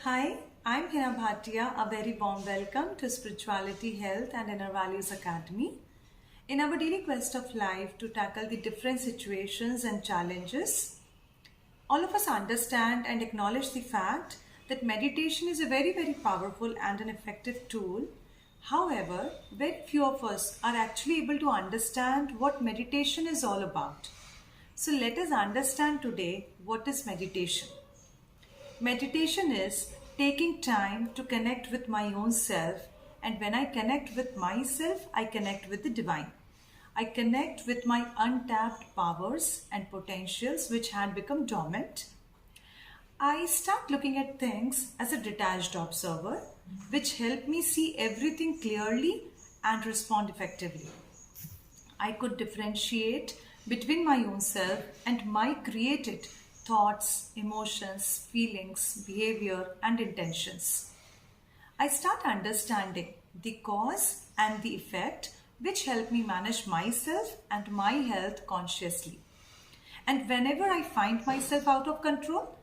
Hi, I'm Hina Bhatia. A very warm welcome to Spirituality, Health and Inner Values Academy. In our daily quest of life to tackle the different situations and challenges, all of us understand and acknowledge the fact that meditation is a very powerful and an effective tool. However, very few of us are actually able to understand what meditation is all about. So let us understand today what is meditation. Meditation is taking time to connect with my own self, and when I connect with myself, I connect with the divine. I connect with my untapped powers and potentials which had become dormant. I start looking at things as a detached observer, which help me see everything clearly and respond effectively. I could differentiate between my own self and my created thoughts, emotions, feelings, behavior, and intentions. I start understanding the cause and the effect, which help me manage myself and my health consciously. And whenever I find myself out of control,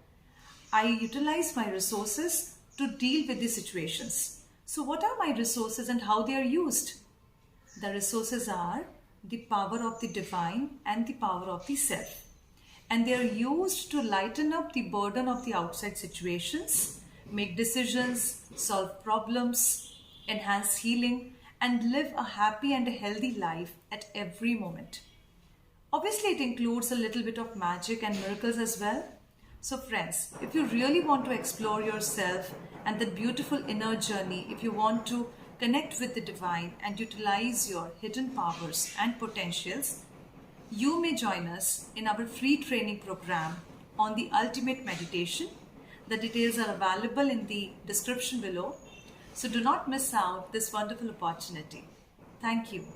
I utilize my resources to deal with the situations. So, what are my resources and how they are used? The resources are the power of the divine and the power of the self. And they are used to lighten up the burden of the outside situations, make decisions, solve problems, enhance healing, and live a happy and a healthy life at every moment. Obviously, it includes a little bit of magic and miracles as well. So friends, if you really want to explore yourself and that beautiful inner journey, if you want to connect with the divine and utilize your hidden powers and potentials, you may join us in our free training program on the ultimate meditation. The details are available in the description below. So do not miss out this wonderful opportunity. Thank you.